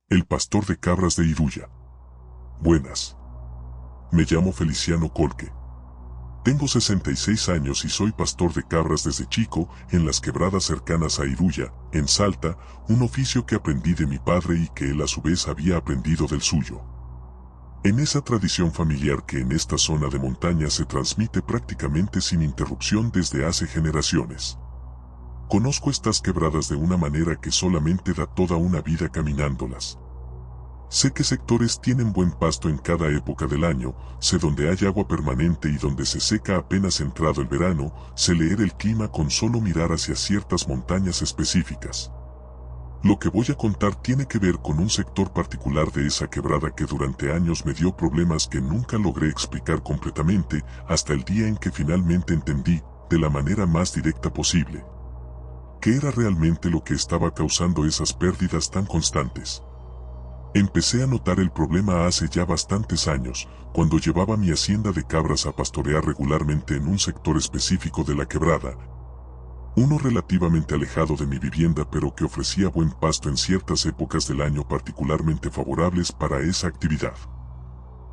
El pastor de cabras de Iruya. Buenas. Me llamo Feliciano Colque. Tengo 66 años y soy pastor de cabras desde chico en las quebradas cercanas a Iruya, en Salta, un oficio que aprendí de mi padre y que él a su vez había aprendido del suyo. En esa tradición familiar que en esta zona de montaña se transmite prácticamente sin interrupción desde hace generaciones. Conozco estas quebradas de una manera que solamente da toda una vida caminándolas. Sé qué sectores tienen buen pasto en cada época del año, sé dónde hay agua permanente y donde se seca apenas entrado el verano, sé leer el clima con solo mirar hacia ciertas montañas específicas. Lo que voy a contar tiene que ver con un sector particular de esa quebrada que durante años me dio problemas que nunca logré explicar completamente hasta el día en que finalmente entendí, de la manera más directa posible, qué era realmente lo que estaba causando esas pérdidas tan constantes. Empecé a notar el problema hace ya bastantes años, cuando llevaba mi hacienda de cabras a pastorear regularmente en un sector específico de la quebrada, uno relativamente alejado de mi vivienda pero que ofrecía buen pasto en ciertas épocas del año particularmente favorables para esa actividad.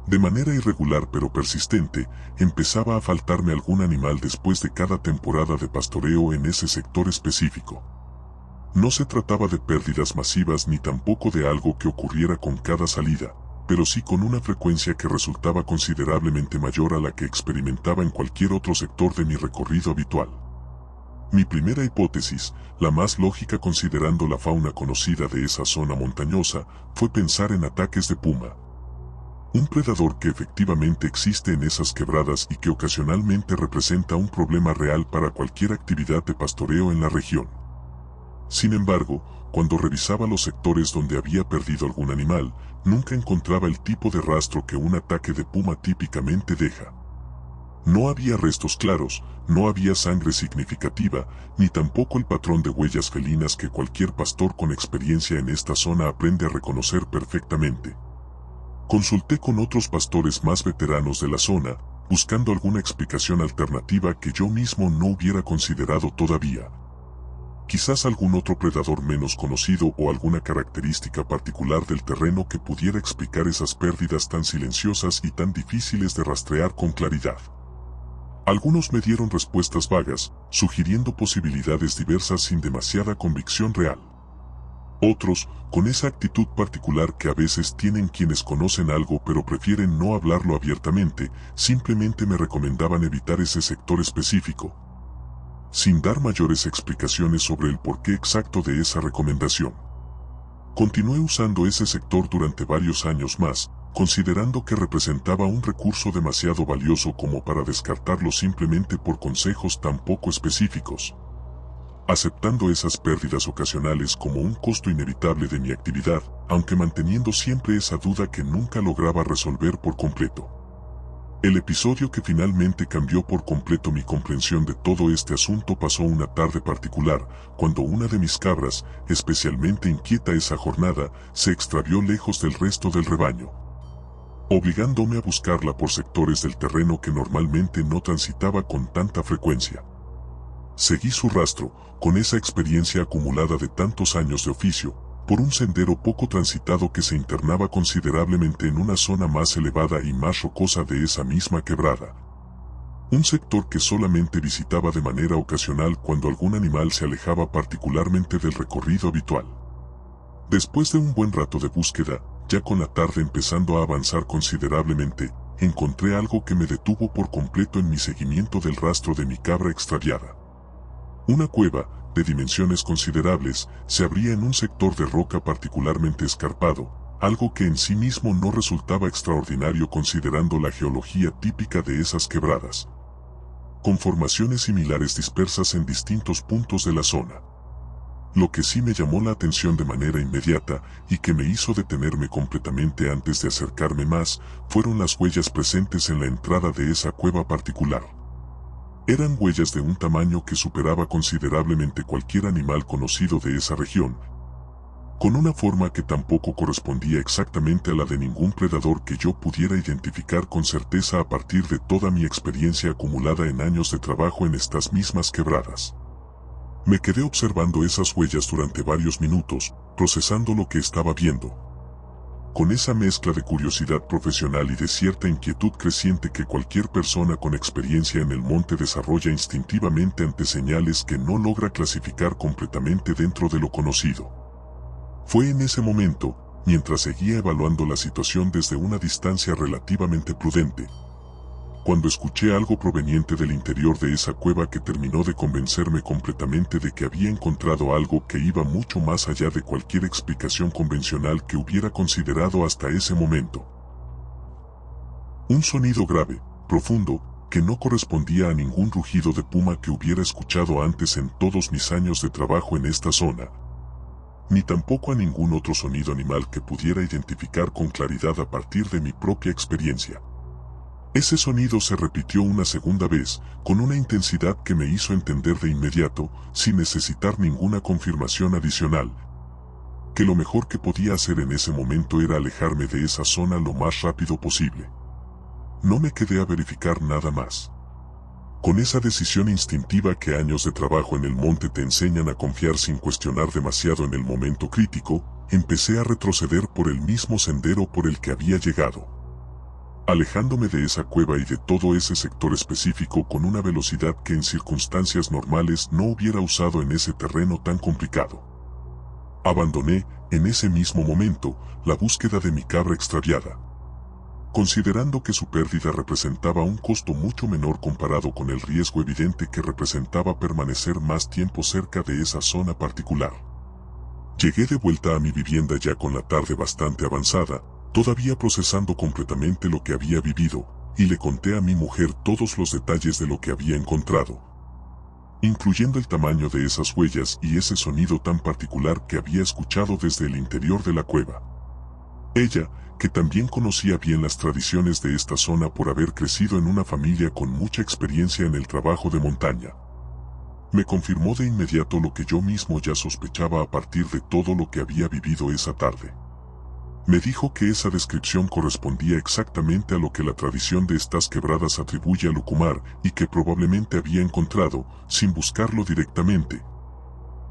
De manera irregular pero persistente, empezaba a faltarme algún animal después de cada temporada de pastoreo en ese sector específico. No se trataba de pérdidas masivas ni tampoco de algo que ocurriera con cada salida, pero sí con una frecuencia que resultaba considerablemente mayor a la que experimentaba en cualquier otro sector de mi recorrido habitual. Mi primera hipótesis, la más lógica considerando la fauna conocida de esa zona montañosa, fue pensar en ataques de puma. Un predador que efectivamente existe en esas quebradas y que ocasionalmente representa un problema real para cualquier actividad de pastoreo en la región. Sin embargo, cuando revisaba los sectores donde había perdido algún animal, nunca encontraba el tipo de rastro que un ataque de puma típicamente deja. No había restos claros, no había sangre significativa, ni tampoco el patrón de huellas felinas que cualquier pastor con experiencia en esta zona aprende a reconocer perfectamente. Consulté con otros pastores más veteranos de la zona, buscando alguna explicación alternativa que yo mismo no hubiera considerado todavía. Quizás algún otro predador menos conocido o alguna característica particular del terreno que pudiera explicar esas pérdidas tan silenciosas y tan difíciles de rastrear con claridad. Algunos me dieron respuestas vagas, sugiriendo posibilidades diversas sin demasiada convicción real. Otros, con esa actitud particular que a veces tienen quienes conocen algo pero prefieren no hablarlo abiertamente, simplemente me recomendaban evitar ese sector específico, sin dar mayores explicaciones sobre el porqué exacto de esa recomendación. Continué usando ese sector durante varios años más, considerando que representaba un recurso demasiado valioso como para descartarlo simplemente por consejos tan poco específicos. Aceptando esas pérdidas ocasionales como un costo inevitable de mi actividad, aunque manteniendo siempre esa duda que nunca lograba resolver por completo. El episodio que finalmente cambió por completo mi comprensión de todo este asunto pasó una tarde particular, cuando una de mis cabras, especialmente inquieta esa jornada, se extravió lejos del resto del rebaño, obligándome a buscarla por sectores del terreno que normalmente no transitaba con tanta frecuencia. Seguí su rastro, con esa experiencia acumulada de tantos años de oficio, por un sendero poco transitado que se internaba considerablemente en una zona más elevada y más rocosa de esa misma quebrada. Un sector que solamente visitaba de manera ocasional cuando algún animal se alejaba particularmente del recorrido habitual. Después de un buen rato de búsqueda, ya con la tarde empezando a avanzar considerablemente, encontré algo que me detuvo por completo en mi seguimiento del rastro de mi cabra extraviada. Una cueva, de dimensiones considerables, se abría en un sector de roca particularmente escarpado, algo que en sí mismo no resultaba extraordinario considerando la geología típica de esas quebradas, con formaciones similares dispersas en distintos puntos de la zona. Lo que sí me llamó la atención de manera inmediata y que me hizo detenerme completamente antes de acercarme más, fueron las huellas presentes en la entrada de esa cueva particular. Eran huellas de un tamaño que superaba considerablemente cualquier animal conocido de esa región, con una forma que tampoco correspondía exactamente a la de ningún predador que yo pudiera identificar con certeza a partir de toda mi experiencia acumulada en años de trabajo en estas mismas quebradas. Me quedé observando esas huellas durante varios minutos, procesando lo que estaba viendo. con esa mezcla de curiosidad profesional y de cierta inquietud creciente que cualquier persona con experiencia en el monte desarrolla instintivamente ante señales que no logra clasificar completamente dentro de lo conocido. Fue en ese momento, mientras seguía evaluando la situación desde una distancia relativamente prudente, cuando escuché algo proveniente del interior de esa cueva que terminó de convencerme completamente de que había encontrado algo que iba mucho más allá de cualquier explicación convencional que hubiera considerado hasta ese momento. Un sonido grave, profundo, que no correspondía a ningún rugido de puma que hubiera escuchado antes en todos mis años de trabajo en esta zona, ni tampoco a ningún otro sonido animal que pudiera identificar con claridad a partir de mi propia experiencia. Ese sonido se repitió una segunda vez, con una intensidad que me hizo entender de inmediato, sin necesitar ninguna confirmación adicional, que lo mejor que podía hacer en ese momento era alejarme de esa zona lo más rápido posible. No me quedé a verificar nada más. Con esa decisión instintiva que años de trabajo en el monte te enseñan a confiar sin cuestionar demasiado en el momento crítico, empecé a retroceder por el mismo sendero por el que había llegado, alejándome de esa cueva y de todo ese sector específico con una velocidad que en circunstancias normales no hubiera usado en ese terreno tan complicado. Abandoné, en ese mismo momento, la búsqueda de mi cabra extraviada, considerando que su pérdida representaba un costo mucho menor comparado con el riesgo evidente que representaba permanecer más tiempo cerca de esa zona particular. Llegué de vuelta a mi vivienda ya con la tarde bastante avanzada, todavía procesando completamente lo que había vivido, y le conté a mi mujer todos los detalles de lo que había encontrado, incluyendo el tamaño de esas huellas y ese sonido tan particular que había escuchado desde el interior de la cueva. Ella, que también conocía bien las tradiciones de esta zona por haber crecido en una familia con mucha experiencia en el trabajo de montaña, me confirmó de inmediato lo que yo mismo ya sospechaba a partir de todo lo que había vivido esa tarde. Me dijo que esa descripción correspondía exactamente a lo que la tradición de estas quebradas atribuye a Lucumar y que probablemente había encontrado, sin buscarlo directamente,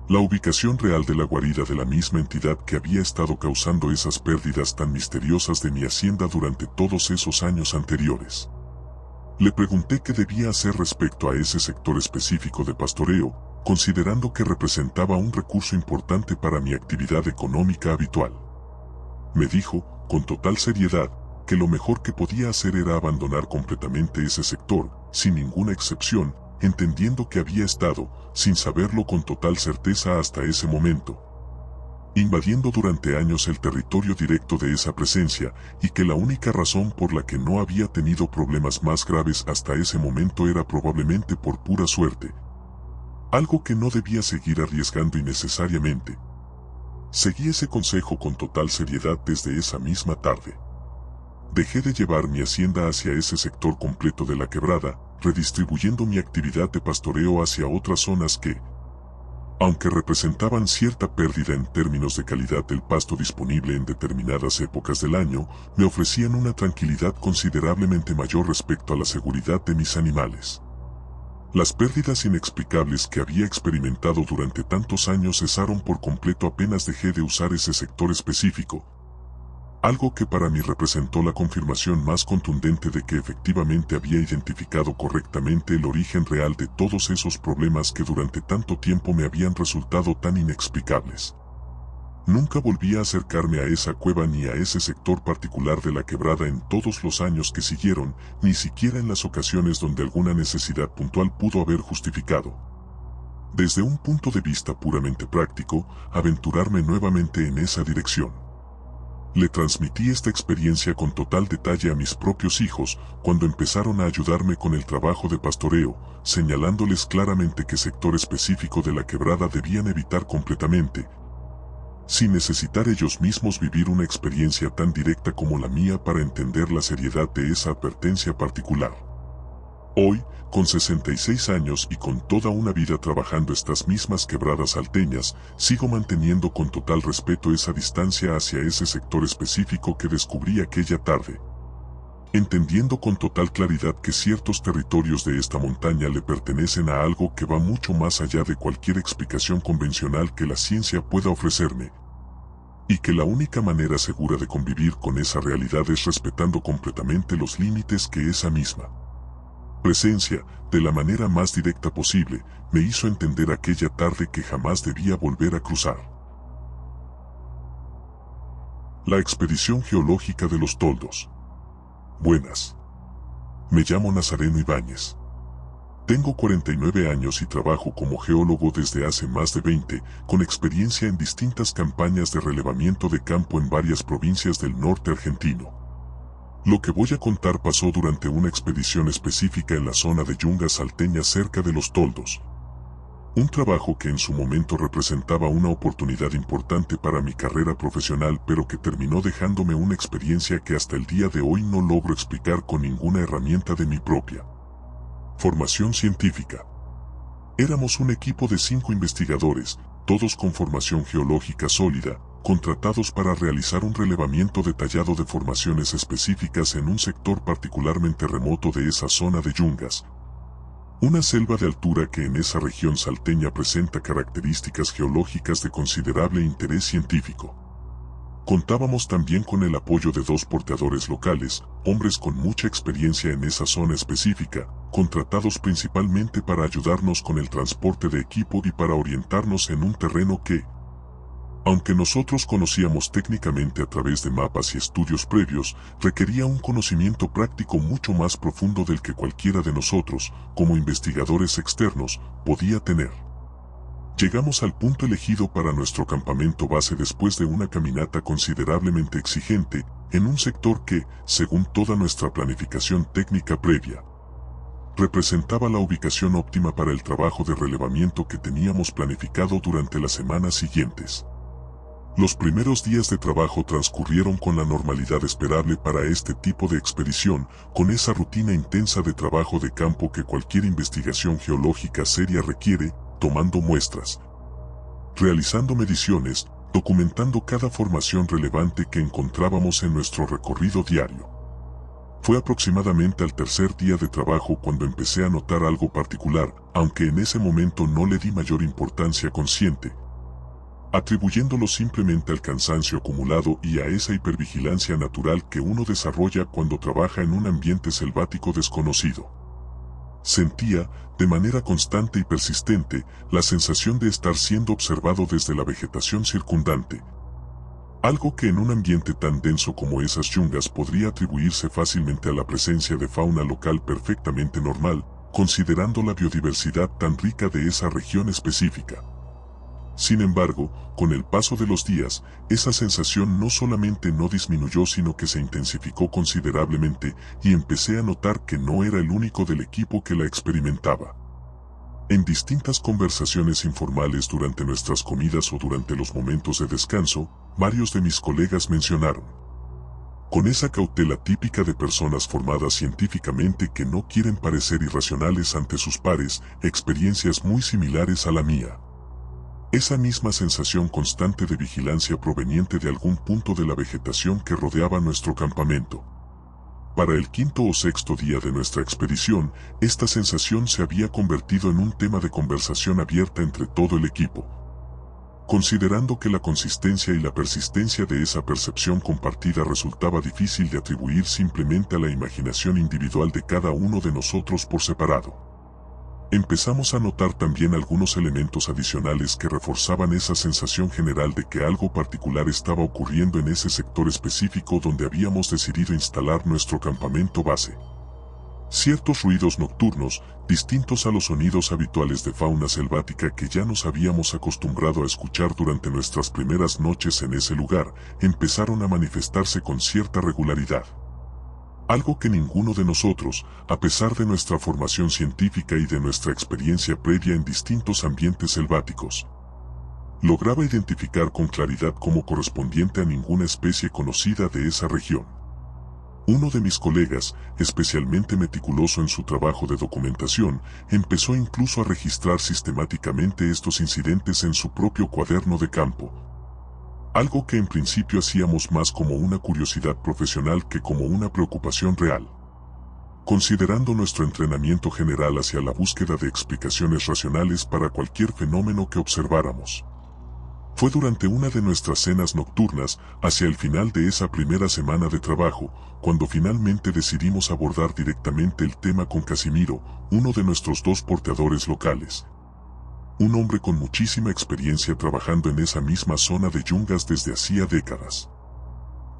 la ubicación real de la guarida de la misma entidad que había estado causando esas pérdidas tan misteriosas de mi hacienda durante todos esos años anteriores. Le pregunté qué debía hacer respecto a ese sector específico de pastoreo, considerando que representaba un recurso importante para mi actividad económica habitual. Me dijo, con total seriedad, que lo mejor que podía hacer era abandonar completamente ese sector, sin ninguna excepción, entendiendo que había estado, sin saberlo con total certeza hasta ese momento, invadiendo durante años el territorio directo de esa presencia, y que la única razón por la que no había tenido problemas más graves hasta ese momento era probablemente por pura suerte, algo que no debía seguir arriesgando innecesariamente. Seguí ese consejo con total seriedad desde esa misma tarde. Dejé de llevar mi hacienda hacia ese sector completo de la quebrada, redistribuyendo mi actividad de pastoreo hacia otras zonas que, aunque representaban cierta pérdida en términos de calidad del pasto disponible en determinadas épocas del año, me ofrecían una tranquilidad considerablemente mayor respecto a la seguridad de mis animales. Las pérdidas inexplicables que había experimentado durante tantos años cesaron por completo apenas dejé de usar ese sector específico, algo que para mí representó la confirmación más contundente de que efectivamente había identificado correctamente el origen real de todos esos problemas que durante tanto tiempo me habían resultado tan inexplicables. Nunca volví a acercarme a esa cueva ni a ese sector particular de la quebrada en todos los años que siguieron, ni siquiera en las ocasiones donde alguna necesidad puntual pudo haber justificado, desde un punto de vista puramente práctico, aventurarme nuevamente en esa dirección. Le transmití esta experiencia con total detalle a mis propios hijos cuando empezaron a ayudarme con el trabajo de pastoreo, señalándoles claramente qué sector específico de la quebrada debían evitar completamente, sin necesitar ellos mismos vivir una experiencia tan directa como la mía para entender la seriedad de esa advertencia particular. Hoy, con 66 años y con toda una vida trabajando estas mismas quebradas salteñas, sigo manteniendo con total respeto esa distancia hacia ese sector específico que descubrí aquella tarde, entendiendo con total claridad que ciertos territorios de esta montaña le pertenecen a algo que va mucho más allá de cualquier explicación convencional que la ciencia pueda ofrecerme, y que la única manera segura de convivir con esa realidad es respetando completamente los límites que esa misma presencia, de la manera más directa posible, me hizo entender aquella tarde que jamás debía volver a cruzar. La expedición geológica de los Toldos. Buenas. Me llamo Nazareno Ibáñez. Tengo 49 años y trabajo como geólogo desde hace más de 20, con experiencia en distintas campañas de relevamiento de campo en varias provincias del norte argentino. Lo que voy a contar pasó durante una expedición específica en la zona de Yungas salteña cerca de los Toldos. Un trabajo que en su momento representaba una oportunidad importante para mi carrera profesional, pero que terminó dejándome una experiencia que hasta el día de hoy no logro explicar con ninguna herramienta de mi propia formación científica. Éramos un equipo de 5 investigadores, todos con formación geológica sólida, contratados para realizar un relevamiento detallado de formaciones específicas en un sector particularmente remoto de esa zona de Yungas. Una selva de altura que en esa región salteña presenta características geológicas de considerable interés científico. Contábamos también con el apoyo de 2 porteadores locales, hombres con mucha experiencia en esa zona específica, contratados principalmente para ayudarnos con el transporte de equipo y para orientarnos en un terreno que, aunque nosotros conocíamos técnicamente a través de mapas y estudios previos, requería un conocimiento práctico mucho más profundo del que cualquiera de nosotros, como investigadores externos, podía tener. Llegamos al punto elegido para nuestro campamento base después de una caminata considerablemente exigente, en un sector que, según toda nuestra planificación técnica previa, representaba la ubicación óptima para el trabajo de relevamiento que teníamos planificado durante las semanas siguientes. Los primeros días de trabajo transcurrieron con la normalidad esperable para este tipo de expedición, con esa rutina intensa de trabajo de campo que cualquier investigación geológica seria requiere, tomando muestras, realizando mediciones, documentando cada formación relevante que encontrábamos en nuestro recorrido diario. Fue aproximadamente al tercer día de trabajo cuando empecé a notar algo particular, aunque en ese momento no le di mayor importancia consciente, atribuyéndolo simplemente al cansancio acumulado y a esa hipervigilancia natural que uno desarrolla cuando trabaja en un ambiente selvático desconocido. Sentía, de manera constante y persistente, la sensación de estar siendo observado desde la vegetación circundante. Algo que en un ambiente tan denso como esas yungas podría atribuirse fácilmente a la presencia de fauna local perfectamente normal, considerando la biodiversidad tan rica de esa región específica. Sin embargo, con el paso de los días, esa sensación no solamente no disminuyó sino que se intensificó considerablemente y empecé a notar que no era el único del equipo que la experimentaba. En distintas conversaciones informales durante nuestras comidas o durante los momentos de descanso, varios de mis colegas mencionaron, con esa cautela típica de personas formadas científicamente que no quieren parecer irracionales ante sus pares, experiencias muy similares a la mía. Esa misma sensación constante de vigilancia proveniente de algún punto de la vegetación que rodeaba nuestro campamento. Para el 5º o 6º día de nuestra expedición, esta sensación se había convertido en un tema de conversación abierta entre todo el equipo. Considerando que la consistencia y la persistencia de esa percepción compartida resultaba difícil de atribuir simplemente a la imaginación individual de cada uno de nosotros por separado. Empezamos a notar también algunos elementos adicionales que reforzaban esa sensación general de que algo particular estaba ocurriendo en ese sector específico donde habíamos decidido instalar nuestro campamento base. Ciertos ruidos nocturnos, distintos a los sonidos habituales de fauna selvática que ya nos habíamos acostumbrado a escuchar durante nuestras primeras noches en ese lugar, empezaron a manifestarse con cierta regularidad. Algo que ninguno de nosotros, a pesar de nuestra formación científica y de nuestra experiencia previa en distintos ambientes selváticos, lograba identificar con claridad como correspondiente a ninguna especie conocida de esa región. Uno de mis colegas, especialmente meticuloso en su trabajo de documentación, empezó incluso a registrar sistemáticamente estos incidentes en su propio cuaderno de campo. Algo que en principio hacíamos más como una curiosidad profesional que como una preocupación real. Considerando nuestro entrenamiento general hacia la búsqueda de explicaciones racionales para cualquier fenómeno que observáramos. Fue durante una de nuestras cenas nocturnas, hacia el final de esa primera semana de trabajo, cuando finalmente decidimos abordar directamente el tema con Casimiro, uno de nuestros 2 porteadores locales. Un hombre con muchísima experiencia trabajando en esa misma zona de Yungas desde hacía décadas.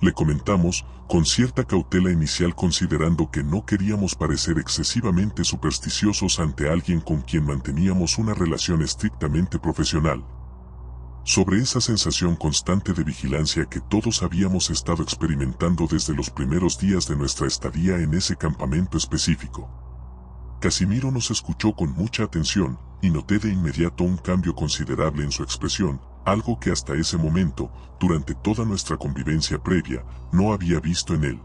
Le comentamos, con cierta cautela inicial considerando que no queríamos parecer excesivamente supersticiosos ante alguien con quien manteníamos una relación estrictamente profesional, sobre esa sensación constante de vigilancia que todos habíamos estado experimentando desde los primeros días de nuestra estadía en ese campamento específico. Casimiro nos escuchó con mucha atención, y noté de inmediato un cambio considerable en su expresión, algo que hasta ese momento, durante toda nuestra convivencia previa, no había visto en él.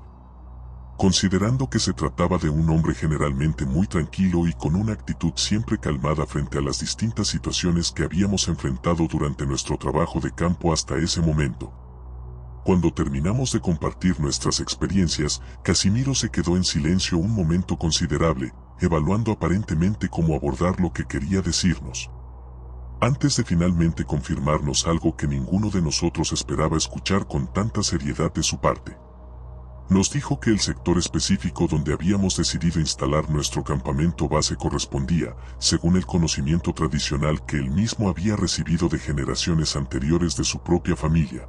Considerando que se trataba de un hombre generalmente muy tranquilo y con una actitud siempre calmada frente a las distintas situaciones que habíamos enfrentado durante nuestro trabajo de campo hasta ese momento. Cuando terminamos de compartir nuestras experiencias, Casimiro se quedó en silencio un momento considerable, evaluando aparentemente cómo abordar lo que quería decirnos, antes de finalmente confirmarnos algo que ninguno de nosotros esperaba escuchar con tanta seriedad de su parte. Nos dijo que el sector específico donde habíamos decidido instalar nuestro campamento base correspondía, según el conocimiento tradicional que él mismo había recibido de generaciones anteriores de su propia familia,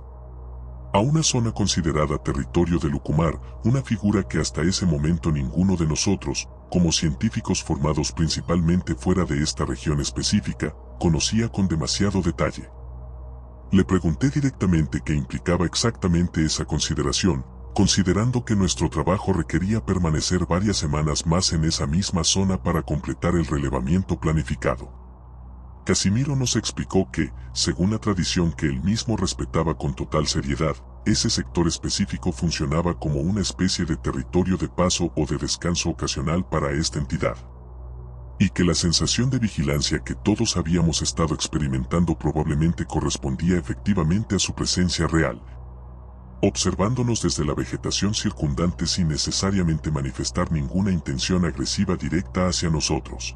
a una zona considerada territorio de Lucumar, una figura que hasta ese momento ninguno de nosotros, como científicos formados principalmente fuera de esta región específica, conocía con demasiado detalle. Le pregunté directamente qué implicaba exactamente esa consideración, considerando que nuestro trabajo requería permanecer varias semanas más en esa misma zona para completar el relevamiento planificado. Casimiro nos explicó que, según la tradición que él mismo respetaba con total seriedad, ese sector específico funcionaba como una especie de territorio de paso o de descanso ocasional para esta entidad, y que la sensación de vigilancia que todos habíamos estado experimentando probablemente correspondía efectivamente a su presencia real, observándonos desde la vegetación circundante sin necesariamente manifestar ninguna intención agresiva directa hacia nosotros.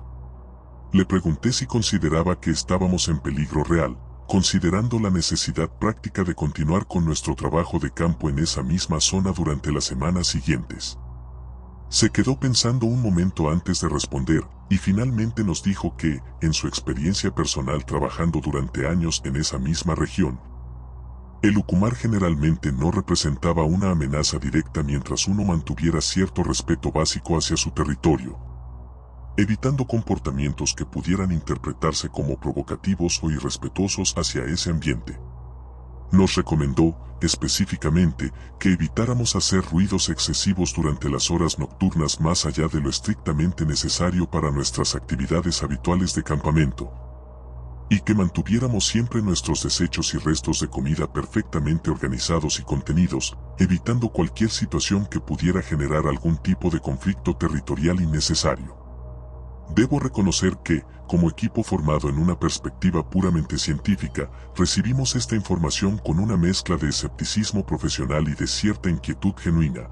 Le pregunté si consideraba que estábamos en peligro real, considerando la necesidad práctica de continuar con nuestro trabajo de campo en esa misma zona durante las semanas siguientes. Se quedó pensando un momento antes de responder, y finalmente nos dijo que, en su experiencia personal trabajando durante años en esa misma región, el Lucumar generalmente no representaba una amenaza directa mientras uno mantuviera cierto respeto básico hacia su territorio, evitando comportamientos que pudieran interpretarse como provocativos o irrespetuosos hacia ese ambiente. Nos recomendó, específicamente, que evitáramos hacer ruidos excesivos durante las horas nocturnas más allá de lo estrictamente necesario para nuestras actividades habituales de campamento, y que mantuviéramos siempre nuestros desechos y restos de comida perfectamente organizados y contenidos, evitando cualquier situación que pudiera generar algún tipo de conflicto territorial innecesario. Debo reconocer que, como equipo formado en una perspectiva puramente científica, recibimos esta información con una mezcla de escepticismo profesional y de cierta inquietud genuina,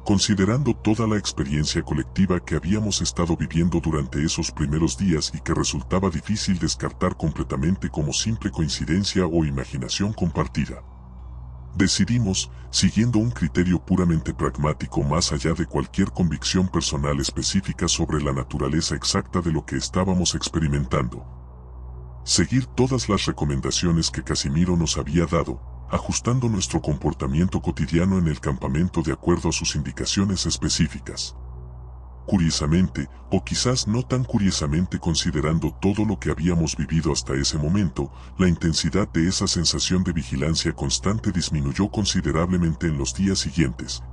considerando toda la experiencia colectiva que habíamos estado viviendo durante esos primeros días y que resultaba difícil descartar completamente como simple coincidencia o imaginación compartida. Decidimos, siguiendo un criterio puramente pragmático más allá de cualquier convicción personal específica sobre la naturaleza exacta de lo que estábamos experimentando, seguir todas las recomendaciones que Casimiro nos había dado, ajustando nuestro comportamiento cotidiano en el campamento de acuerdo a sus indicaciones específicas. Curiosamente, o quizás no tan curiosamente considerando todo lo que habíamos vivido hasta ese momento, la intensidad de esa sensación de vigilancia constante disminuyó considerablemente en los días siguientes,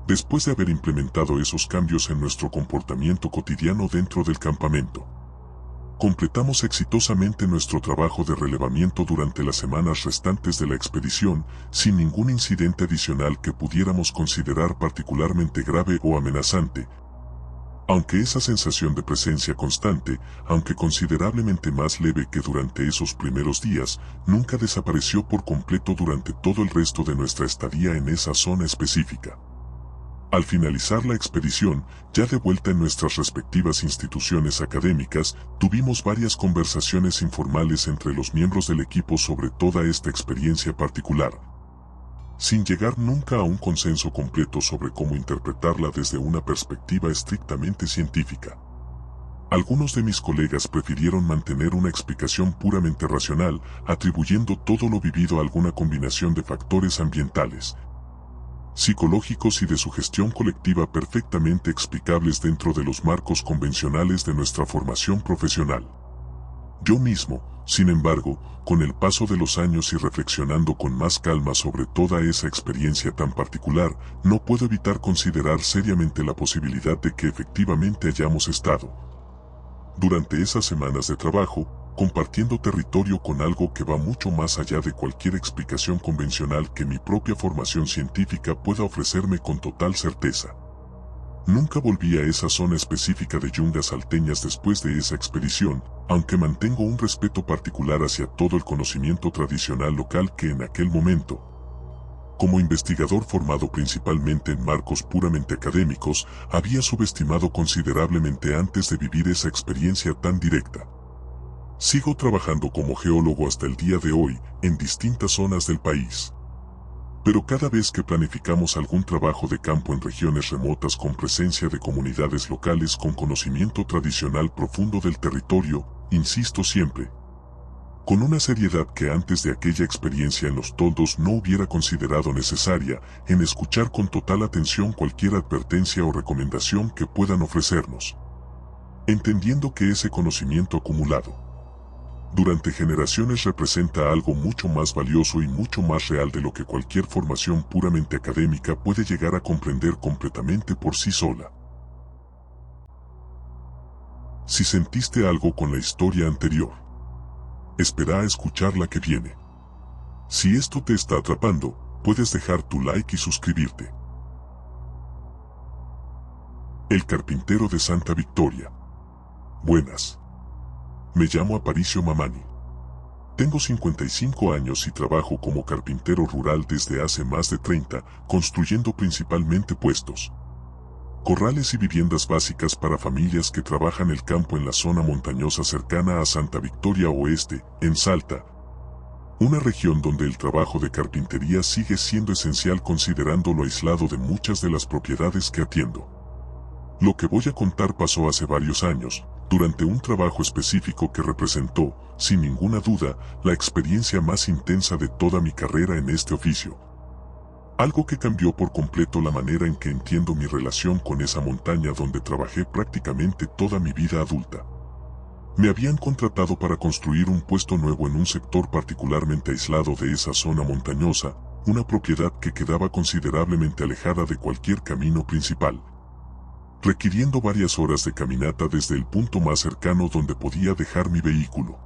después de haber implementado esos cambios en nuestro comportamiento cotidiano dentro del campamento. Completamos exitosamente nuestro trabajo de relevamiento durante las semanas restantes de la expedición, sin ningún incidente adicional que pudiéramos considerar particularmente grave o amenazante, aunque esa sensación de presencia constante, aunque considerablemente más leve que durante esos primeros días, nunca desapareció por completo durante todo el resto de nuestra estadía en esa zona específica. Al finalizar la expedición, ya de vuelta en nuestras respectivas instituciones académicas, tuvimos varias conversaciones informales entre los miembros del equipo sobre toda esta experiencia particular, sin llegar nunca a un consenso completo sobre cómo interpretarla desde una perspectiva estrictamente científica. Algunos de mis colegas prefirieron mantener una explicación puramente racional, atribuyendo todo lo vivido a alguna combinación de factores ambientales, psicológicos y de sugestión colectiva perfectamente explicables dentro de los marcos convencionales de nuestra formación profesional. Yo mismo, sin embargo, con el paso de los años y reflexionando con más calma sobre toda esa experiencia tan particular, no puedo evitar considerar seriamente la posibilidad de que efectivamente hayamos estado, durante esas semanas de trabajo, compartiendo territorio con algo que va mucho más allá de cualquier explicación convencional que mi propia formación científica pueda ofrecerme con total certeza. Nunca volví a esa zona específica de yungas salteñas después de esa expedición, aunque mantengo un respeto particular hacia todo el conocimiento tradicional local que en aquel momento, como investigador formado principalmente en marcos puramente académicos, había subestimado considerablemente antes de vivir esa experiencia tan directa. Sigo trabajando como geólogo hasta el día de hoy, en distintas zonas del país. Pero cada vez que planificamos algún trabajo de campo en regiones remotas con presencia de comunidades locales con conocimiento tradicional profundo del territorio, insisto siempre, con una seriedad que antes de aquella experiencia en los toldos no hubiera considerado necesaria, en escuchar con total atención cualquier advertencia o recomendación que puedan ofrecernos, entendiendo que ese conocimiento acumulado durante generaciones representa algo mucho más valioso y mucho más real de lo que cualquier formación puramente académica puede llegar a comprender completamente por sí sola. Si sentiste algo con la historia anterior, espera a escuchar la que viene. Si esto te está atrapando, puedes dejar tu like y suscribirte. El carpintero de Santa Victoria. Buenas. Me llamo Aparicio Mamani. Tengo 55 años y trabajo como carpintero rural desde hace más de 30, construyendo principalmente puestos, corrales y viviendas básicas para familias que trabajan el campo en la zona montañosa cercana a Santa Victoria Oeste, en Salta, una región donde el trabajo de carpintería sigue siendo esencial considerando lo aislado de muchas de las propiedades que atiendo. Lo que voy a contar pasó hace varios años, durante un trabajo específico que representó, sin ninguna duda, la experiencia más intensa de toda mi carrera en este oficio. Algo que cambió por completo la manera en que entiendo mi relación con esa montaña donde trabajé prácticamente toda mi vida adulta. Me habían contratado para construir un puesto nuevo en un sector particularmente aislado de esa zona montañosa, una propiedad que quedaba considerablemente alejada de cualquier camino principal, requiriendo varias horas de caminata desde el punto más cercano donde podía dejar mi vehículo.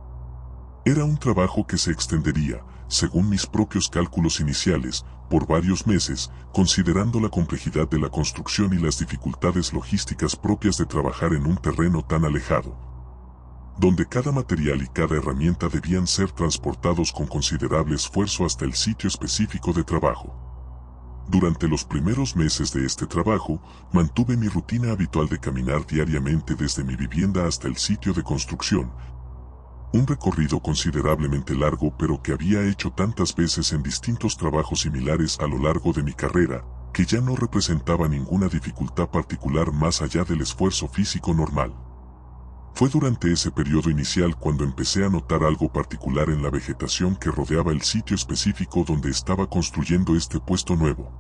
Era un trabajo que se extendería, según mis propios cálculos iniciales, por varios meses, considerando la complejidad de la construcción y las dificultades logísticas propias de trabajar en un terreno tan alejado, donde cada material y cada herramienta debían ser transportados con considerable esfuerzo hasta el sitio específico de trabajo. Durante los primeros meses de este trabajo, mantuve mi rutina habitual de caminar diariamente desde mi vivienda hasta el sitio de construcción, un recorrido considerablemente largo pero que había hecho tantas veces en distintos trabajos similares a lo largo de mi carrera, que ya no representaba ninguna dificultad particular más allá del esfuerzo físico normal. Fue durante ese periodo inicial cuando empecé a notar algo particular en la vegetación que rodeaba el sitio específico donde estaba construyendo este puesto nuevo.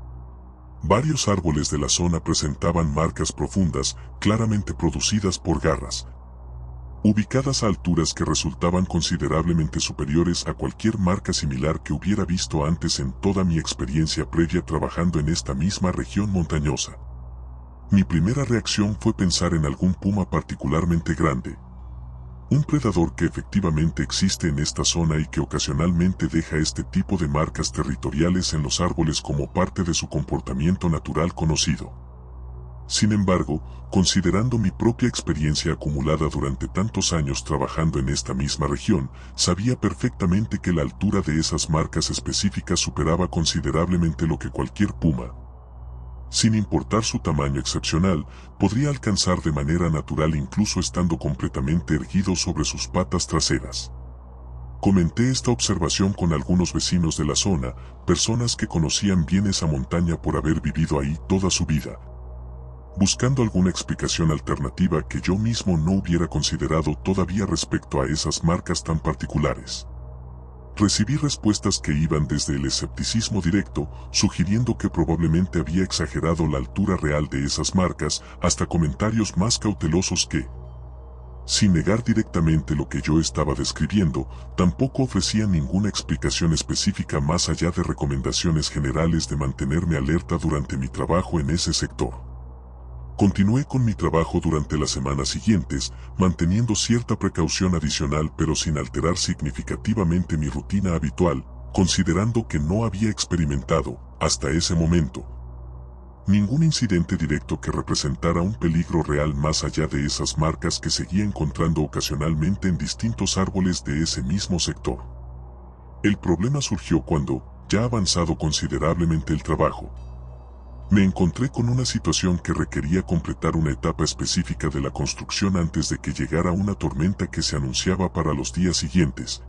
Varios árboles de la zona presentaban marcas profundas, claramente producidas por garras, ubicadas a alturas que resultaban considerablemente superiores a cualquier marca similar que hubiera visto antes en toda mi experiencia previa trabajando en esta misma región montañosa. Mi primera reacción fue pensar en algún puma particularmente grande, un predador que efectivamente existe en esta zona y que ocasionalmente deja este tipo de marcas territoriales en los árboles como parte de su comportamiento natural conocido. Sin embargo, considerando mi propia experiencia acumulada durante tantos años trabajando en esta misma región, sabía perfectamente que la altura de esas marcas específicas superaba considerablemente lo que cualquier puma, Sin importar su tamaño excepcional, podría alcanzar de manera natural incluso estando completamente erguido sobre sus patas traseras. Comenté esta observación con algunos vecinos de la zona, personas que conocían bien esa montaña por haber vivido ahí toda su vida, buscando alguna explicación alternativa que yo mismo no hubiera considerado todavía respecto a esas marcas tan particulares. Recibí respuestas que iban desde el escepticismo directo, sugiriendo que probablemente había exagerado la altura real de esas marcas, hasta comentarios más cautelosos que, sin negar directamente lo que yo estaba describiendo, tampoco ofrecían ninguna explicación específica más allá de recomendaciones generales de mantenerme alerta durante mi trabajo en ese sector. Continué con mi trabajo durante las semanas siguientes, manteniendo cierta precaución adicional pero sin alterar significativamente mi rutina habitual, considerando que no había experimentado, hasta ese momento, ningún incidente directo que representara un peligro real más allá de esas marcas que seguía encontrando ocasionalmente en distintos árboles de ese mismo sector. El problema surgió cuando, ya avanzado considerablemente el trabajo, me encontré con una situación que requería completar una etapa específica de la construcción antes de que llegara una tormenta que se anunciaba para los días siguientes.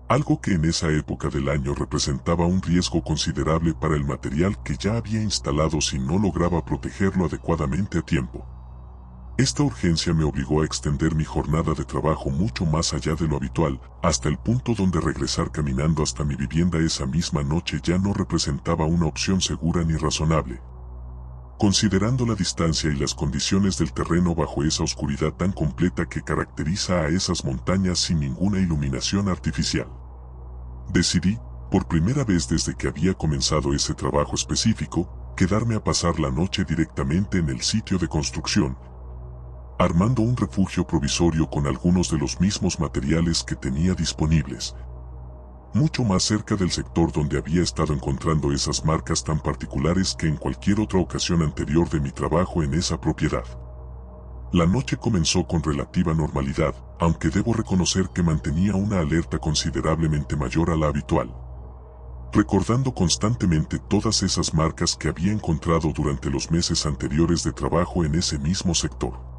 Algo que en esa época del año representaba un riesgo considerable para el material que ya había instalado si no lograba protegerlo adecuadamente a tiempo. Esta urgencia me obligó a extender mi jornada de trabajo mucho más allá de lo habitual, hasta el punto donde regresar caminando hasta mi vivienda esa misma noche ya no representaba una opción segura ni razonable. Considerando la distancia y las condiciones del terreno bajo esa oscuridad tan completa que caracteriza a esas montañas sin ninguna iluminación artificial, decidí, por primera vez desde que había comenzado ese trabajo específico, quedarme a pasar la noche directamente en el sitio de construcción, armando un refugio provisorio con algunos de los mismos materiales que tenía disponibles, mucho más cerca del sector donde había estado encontrando esas marcas tan particulares que en cualquier otra ocasión anterior de mi trabajo en esa propiedad. La noche comenzó con relativa normalidad, aunque debo reconocer que mantenía una alerta considerablemente mayor a la habitual, recordando constantemente todas esas marcas que había encontrado durante los meses anteriores de trabajo en ese mismo sector.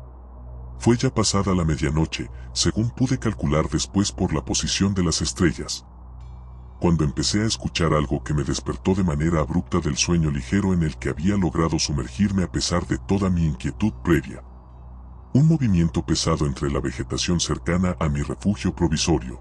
Fue ya pasada la medianoche, según pude calcular después por la posición de las estrellas, cuando empecé a escuchar algo que me despertó de manera abrupta del sueño ligero en el que había logrado sumergirme a pesar de toda mi inquietud previa. Un movimiento pesado entre la vegetación cercana a mi refugio provisorio,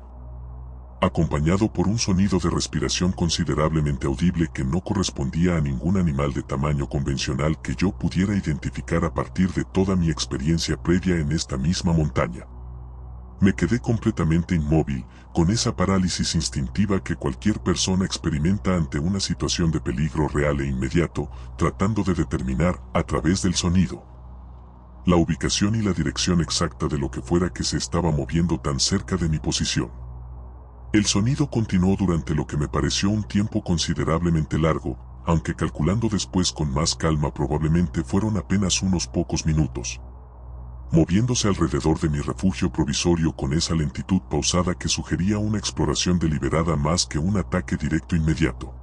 acompañado por un sonido de respiración considerablemente audible que no correspondía a ningún animal de tamaño convencional que yo pudiera identificar a partir de toda mi experiencia previa en esta misma montaña. Me quedé completamente inmóvil, con esa parálisis instintiva que cualquier persona experimenta ante una situación de peligro real e inmediato, tratando de determinar, a través del sonido, la ubicación y la dirección exacta de lo que fuera que se estaba moviendo tan cerca de mi posición. El sonido continuó durante lo que me pareció un tiempo considerablemente largo, aunque calculando después con más calma probablemente fueron apenas unos pocos minutos, moviéndose alrededor de mi refugio provisorio con esa lentitud pausada que sugería una exploración deliberada más que un ataque directo inmediato.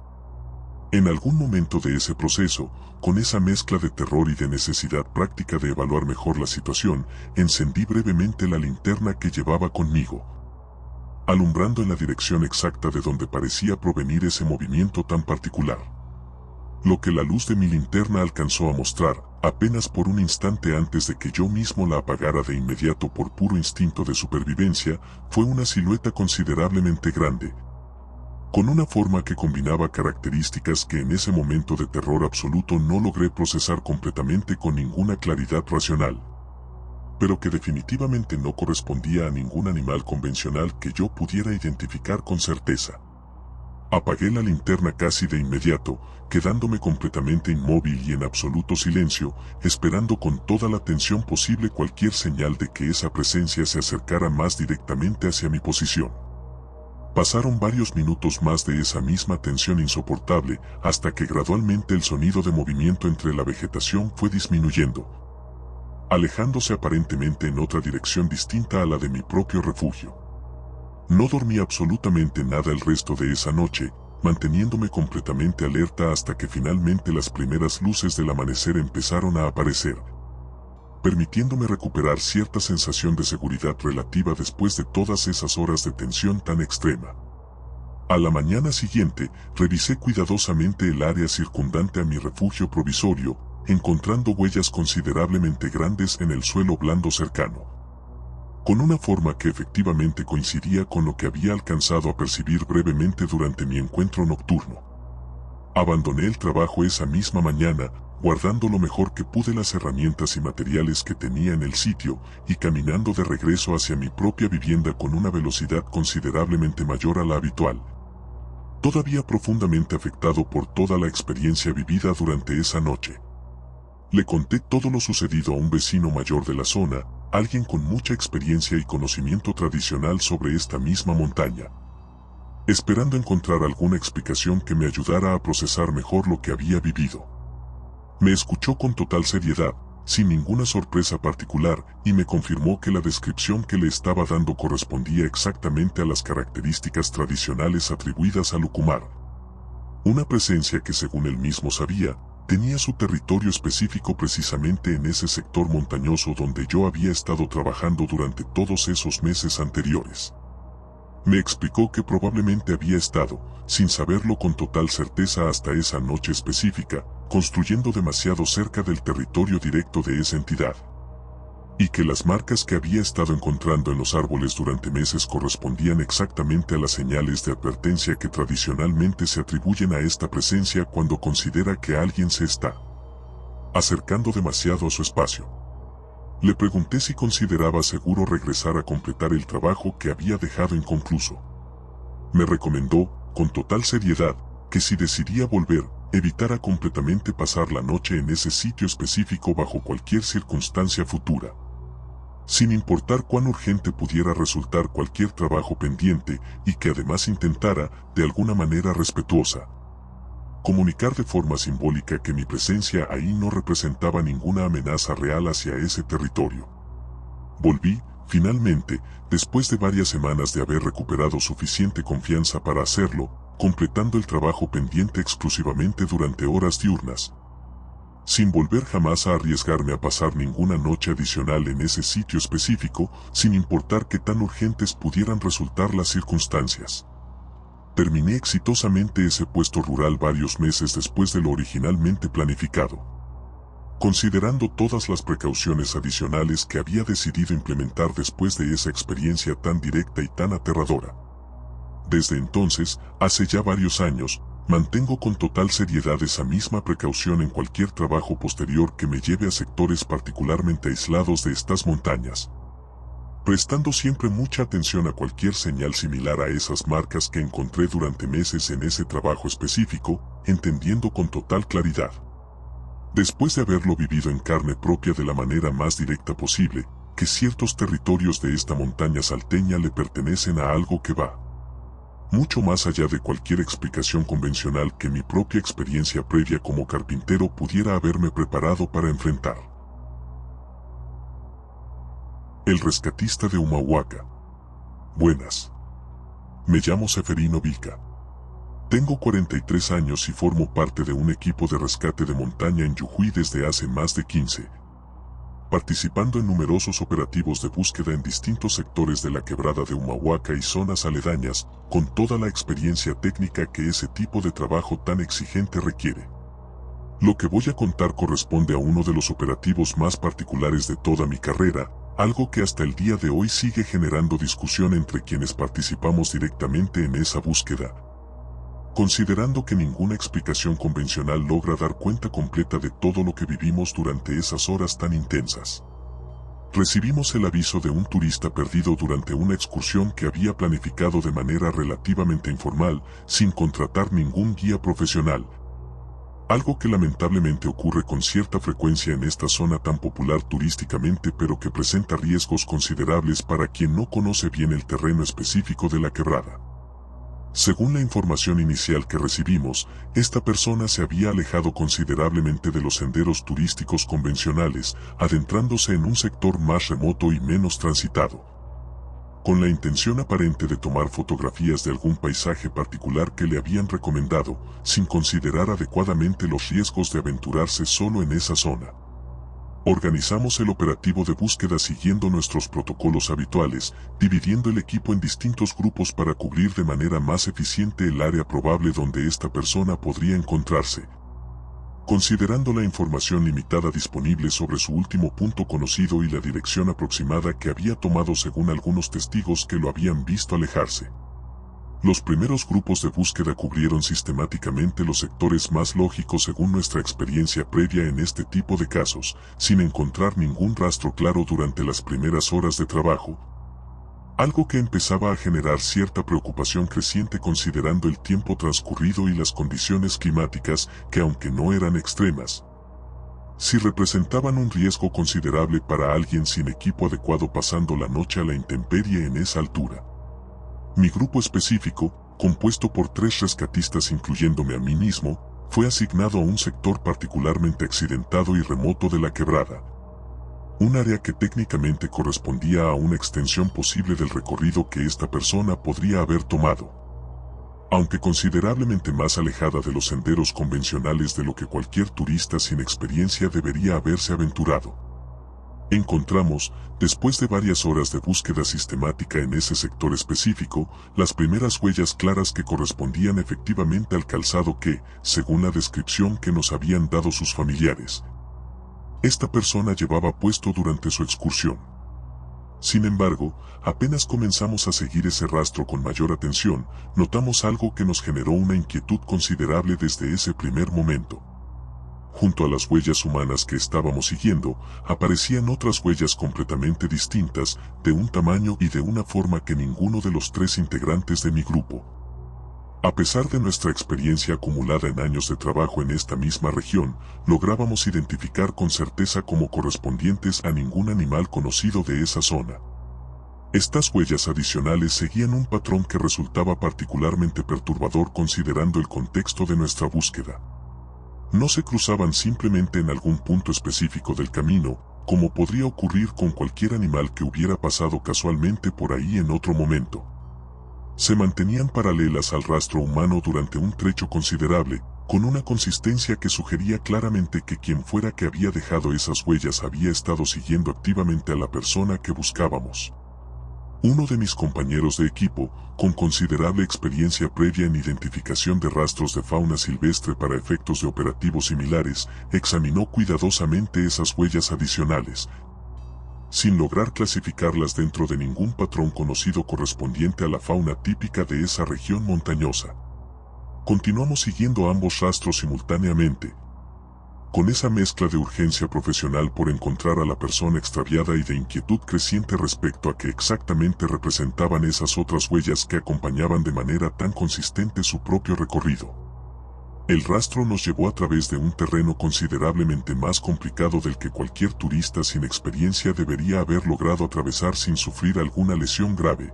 En algún momento de ese proceso, con esa mezcla de terror y de necesidad práctica de evaluar mejor la situación, encendí brevemente la linterna que llevaba conmigo, alumbrando en la dirección exacta de donde parecía provenir ese movimiento tan particular. Lo que la luz de mi linterna alcanzó a mostrar, apenas por un instante antes de que yo mismo la apagara de inmediato por puro instinto de supervivencia, fue una silueta considerablemente grande, con una forma que combinaba características que en ese momento de terror absoluto no logré procesar completamente con ninguna claridad racional, pero que definitivamente no correspondía a ningún animal convencional que yo pudiera identificar con certeza. Apagué la linterna casi de inmediato, quedándome completamente inmóvil y en absoluto silencio, esperando con toda la atención posible cualquier señal de que esa presencia se acercara más directamente hacia mi posición. Pasaron varios minutos más de esa misma tensión insoportable, hasta que gradualmente el sonido de movimiento entre la vegetación fue disminuyendo, alejándose aparentemente en otra dirección distinta a la de mi propio refugio. No dormí absolutamente nada el resto de esa noche, manteniéndome completamente alerta hasta que finalmente las primeras luces del amanecer empezaron a aparecer, permitiéndome recuperar cierta sensación de seguridad relativa después de todas esas horas de tensión tan extrema. A la mañana siguiente, revisé cuidadosamente el área circundante a mi refugio provisorio, encontrando huellas considerablemente grandes en el suelo blando cercano, con una forma que efectivamente coincidía con lo que había alcanzado a percibir brevemente durante mi encuentro nocturno. Abandoné el trabajo esa misma mañana, guardando lo mejor que pude las herramientas y materiales que tenía en el sitio, y caminando de regreso hacia mi propia vivienda con una velocidad considerablemente mayor a la habitual. Todavía profundamente afectado por toda la experiencia vivida durante esa noche. Le conté todo lo sucedido a un vecino mayor de la zona, alguien con mucha experiencia y conocimiento tradicional sobre esta misma montaña, esperando encontrar alguna explicación que me ayudara a procesar mejor lo que había vivido. Me escuchó con total seriedad, sin ninguna sorpresa particular, y me confirmó que la descripción que le estaba dando correspondía exactamente a las características tradicionales atribuidas a Lucumar. Una presencia que, según él mismo sabía, tenía su territorio específico precisamente en ese sector montañoso donde yo había estado trabajando durante todos esos meses anteriores. Me explicó que probablemente había estado, sin saberlo con total certeza hasta esa noche específica, construyendo demasiado cerca del territorio directo de esa entidad, y que las marcas que había estado encontrando en los árboles durante meses correspondían exactamente a las señales de advertencia que tradicionalmente se atribuyen a esta presencia cuando considera que alguien se está acercando demasiado a su espacio. Le pregunté si consideraba seguro regresar a completar el trabajo que había dejado inconcluso. Me recomendó, con total seriedad, que si decidía volver, evitara completamente pasar la noche en ese sitio específico bajo cualquier circunstancia futura, sin importar cuán urgente pudiera resultar cualquier trabajo pendiente, y que además intentara, de alguna manera respetuosa, comunicar de forma simbólica que mi presencia ahí no representaba ninguna amenaza real hacia ese territorio. Volví, finalmente, después de varias semanas de haber recuperado suficiente confianza para hacerlo, completando el trabajo pendiente exclusivamente durante horas diurnas, sin volver jamás a arriesgarme a pasar ninguna noche adicional en ese sitio específico, sin importar qué tan urgentes pudieran resultar las circunstancias. Terminé exitosamente ese puesto rural varios meses después de lo originalmente planificado, considerando todas las precauciones adicionales que había decidido implementar después de esa experiencia tan directa y tan aterradora. Desde entonces, hace ya varios años, mantengo con total seriedad esa misma precaución en cualquier trabajo posterior que me lleve a sectores particularmente aislados de estas montañas, prestando siempre mucha atención a cualquier señal similar a esas marcas que encontré durante meses en ese trabajo específico, entendiendo con total claridad, después de haberlo vivido en carne propia de la manera más directa posible, que ciertos territorios de esta montaña salteña le pertenecen a algo que va mucho más allá de cualquier explicación convencional que mi propia experiencia previa como carpintero pudiera haberme preparado para enfrentar. El rescatista de Humahuaca. Buenas. Me llamo Seferino Vilca. Tengo 43 años y formo parte de un equipo de rescate de montaña en Jujuy desde hace más de 15, participando en numerosos operativos de búsqueda en distintos sectores de la quebrada de Humahuaca y zonas aledañas, con toda la experiencia técnica que ese tipo de trabajo tan exigente requiere. Lo que voy a contar corresponde a uno de los operativos más particulares de toda mi carrera, algo que hasta el día de hoy sigue generando discusión entre quienes participamos directamente en esa búsqueda, considerando que ninguna explicación convencional logra dar cuenta completa de todo lo que vivimos durante esas horas tan intensas. Recibimos el aviso de un turista perdido durante una excursión que había planificado de manera relativamente informal, sin contratar ningún guía profesional, algo que lamentablemente ocurre con cierta frecuencia en esta zona tan popular turísticamente pero que presenta riesgos considerables para quien no conoce bien el terreno específico de la quebrada. Según la información inicial que recibimos, esta persona se había alejado considerablemente de los senderos turísticos convencionales, adentrándose en un sector más remoto y menos transitado, con la intención aparente de tomar fotografías de algún paisaje particular que le habían recomendado, sin considerar adecuadamente los riesgos de aventurarse solo en esa zona. Organizamos el operativo de búsqueda siguiendo nuestros protocolos habituales, dividiendo el equipo en distintos grupos para cubrir de manera más eficiente el área probable donde esta persona podría encontrarse. Considerando la información limitada disponible sobre su último punto conocido y la dirección aproximada que había tomado según algunos testigos que lo habían visto alejarse. Los primeros grupos de búsqueda cubrieron sistemáticamente los sectores más lógicos según nuestra experiencia previa en este tipo de casos, sin encontrar ningún rastro claro durante las primeras horas de trabajo. Algo que empezaba a generar cierta preocupación creciente considerando el tiempo transcurrido y las condiciones climáticas que, aunque no eran extremas, sí representaban un riesgo considerable para alguien sin equipo adecuado pasando la noche a la intemperie en esa altura. Mi grupo específico, compuesto por 3 rescatistas incluyéndome a mí mismo, fue asignado a un sector particularmente accidentado y remoto de la quebrada. Un área que técnicamente correspondía a una extensión posible del recorrido que esta persona podría haber tomado. Aunque considerablemente más alejada de los senderos convencionales de lo que cualquier turista sin experiencia debería haberse aventurado. Encontramos, después de varias horas de búsqueda sistemática en ese sector específico, las primeras huellas claras que correspondían efectivamente al calzado que, según la descripción que nos habían dado sus familiares, esta persona llevaba puesto durante su excursión. Sin embargo, apenas comenzamos a seguir ese rastro con mayor atención, notamos algo que nos generó una inquietud considerable desde ese primer momento. Junto a las huellas humanas que estábamos siguiendo, aparecían otras huellas completamente distintas, de un tamaño y de una forma que ninguno de los 3 integrantes de mi grupo. A pesar de nuestra experiencia acumulada en años de trabajo en esta misma región, lográbamos identificar con certeza como correspondientes a ningún animal conocido de esa zona. Estas huellas adicionales seguían un patrón que resultaba particularmente perturbador considerando el contexto de nuestra búsqueda. No se cruzaban simplemente en algún punto específico del camino, como podría ocurrir con cualquier animal que hubiera pasado casualmente por ahí en otro momento. Se mantenían paralelas al rastro humano durante un trecho considerable, con una consistencia que sugería claramente que quien fuera que había dejado esas huellas había estado siguiendo activamente a la persona que buscábamos. Uno de mis compañeros de equipo, con considerable experiencia previa en identificación de rastros de fauna silvestre para efectos de operativos similares, examinó cuidadosamente esas huellas adicionales, sin lograr clasificarlas dentro de ningún patrón conocido correspondiente a la fauna típica de esa región montañosa. Continuamos siguiendo ambos rastros simultáneamente, con esa mezcla de urgencia profesional por encontrar a la persona extraviada y de inquietud creciente respecto a qué exactamente representaban esas otras huellas que acompañaban de manera tan consistente su propio recorrido. El rastro nos llevó a través de un terreno considerablemente más complicado del que cualquier turista sin experiencia debería haber logrado atravesar sin sufrir alguna lesión grave.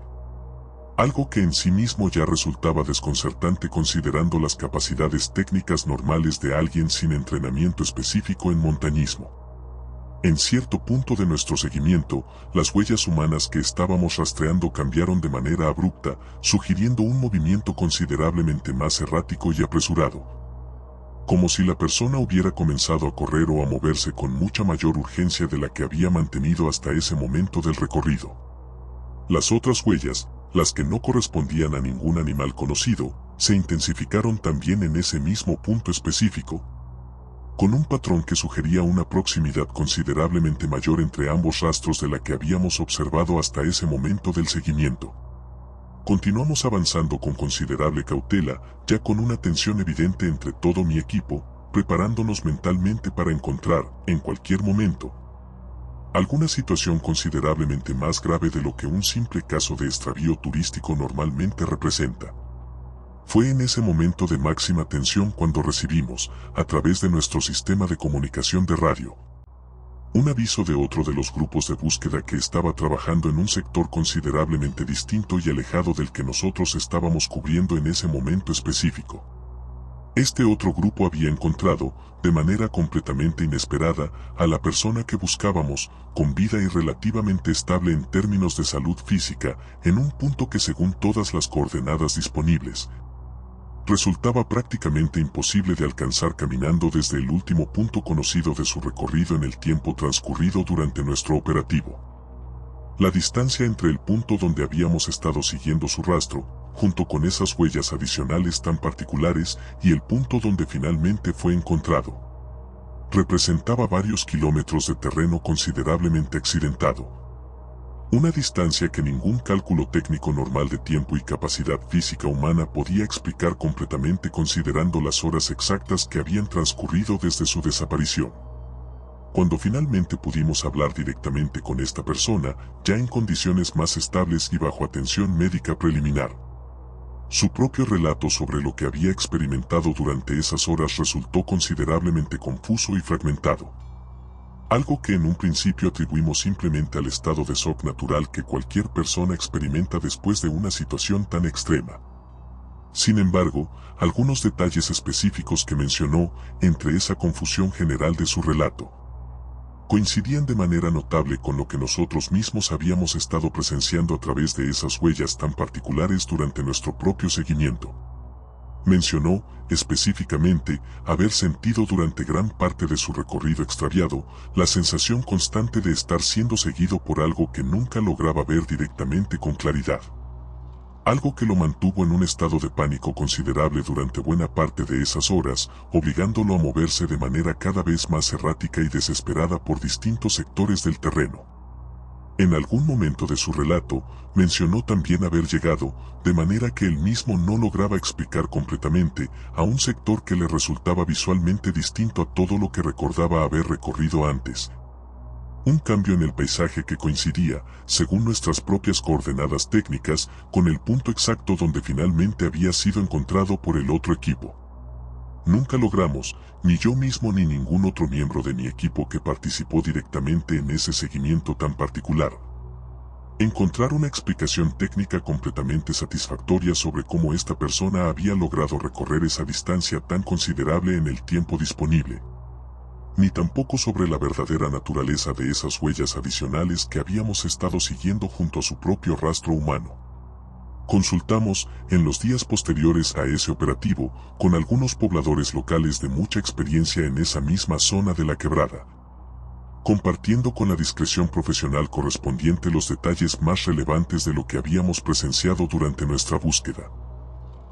Algo que en sí mismo ya resultaba desconcertante considerando las capacidades técnicas normales de alguien sin entrenamiento específico en montañismo. En cierto punto de nuestro seguimiento, las huellas humanas que estábamos rastreando cambiaron de manera abrupta, sugiriendo un movimiento considerablemente más errático y apresurado. Como si la persona hubiera comenzado a correr o a moverse con mucha mayor urgencia de la que había mantenido hasta ese momento del recorrido. Las otras huellas, las que no correspondían a ningún animal conocido, se intensificaron también en ese mismo punto específico, con un patrón que sugería una proximidad considerablemente mayor entre ambos rastros de la que habíamos observado hasta ese momento del seguimiento. Continuamos avanzando con considerable cautela, ya con una tensión evidente entre todo mi equipo, preparándonos mentalmente para encontrar, en cualquier momento, alguna situación considerablemente más grave de lo que un simple caso de extravío turístico normalmente representa. Fue en ese momento de máxima tensión cuando recibimos, a través de nuestro sistema de comunicación de radio, un aviso de otro de los grupos de búsqueda que estaba trabajando en un sector considerablemente distinto y alejado del que nosotros estábamos cubriendo en ese momento específico. Este otro grupo había encontrado, de manera completamente inesperada, a la persona que buscábamos, con vida y relativamente estable en términos de salud física, en un punto que según todas las coordenadas disponibles, resultaba prácticamente imposible de alcanzar caminando desde el último punto conocido de su recorrido en el tiempo transcurrido durante nuestro operativo. La distancia entre el punto donde habíamos estado siguiendo su rastro, junto con esas huellas adicionales tan particulares, y el punto donde finalmente fue encontrado, representaba varios kilómetros de terreno considerablemente accidentado. Una distancia que ningún cálculo técnico normal de tiempo y capacidad física humana podía explicar completamente considerando las horas exactas que habían transcurrido desde su desaparición. Cuando finalmente pudimos hablar directamente con esta persona, ya en condiciones más estables y bajo atención médica preliminar, su propio relato sobre lo que había experimentado durante esas horas resultó considerablemente confuso y fragmentado. Algo que en un principio atribuimos simplemente al estado de shock natural que cualquier persona experimenta después de una situación tan extrema. Sin embargo, algunos detalles específicos que mencionó, entre esa confusión general de su relato, coincidían de manera notable con lo que nosotros mismos habíamos estado presenciando a través de esas huellas tan particulares durante nuestro propio seguimiento. Mencionó, específicamente, haber sentido durante gran parte de su recorrido extraviado, la sensación constante de estar siendo seguido por algo que nunca lograba ver directamente con claridad. Algo que lo mantuvo en un estado de pánico considerable durante buena parte de esas horas, obligándolo a moverse de manera cada vez más errática y desesperada por distintos sectores del terreno. En algún momento de su relato, mencionó también haber llegado, de manera que él mismo no lograba explicar completamente, a un sector que le resultaba visualmente distinto a todo lo que recordaba haber recorrido antes. Un cambio en el paisaje que coincidía, según nuestras propias coordenadas técnicas, con el punto exacto donde finalmente había sido encontrado por el otro equipo. Nunca logramos, ni yo mismo ni ningún otro miembro de mi equipo que participó directamente en ese seguimiento tan particular, encontrar una explicación técnica completamente satisfactoria sobre cómo esta persona había logrado recorrer esa distancia tan considerable en el tiempo disponible, ni tampoco sobre la verdadera naturaleza de esas huellas adicionales que habíamos estado siguiendo junto a su propio rastro humano. Consultamos, en los días posteriores a ese operativo, con algunos pobladores locales de mucha experiencia en esa misma zona de la quebrada, compartiendo con la discreción profesional correspondiente los detalles más relevantes de lo que habíamos presenciado durante nuestra búsqueda.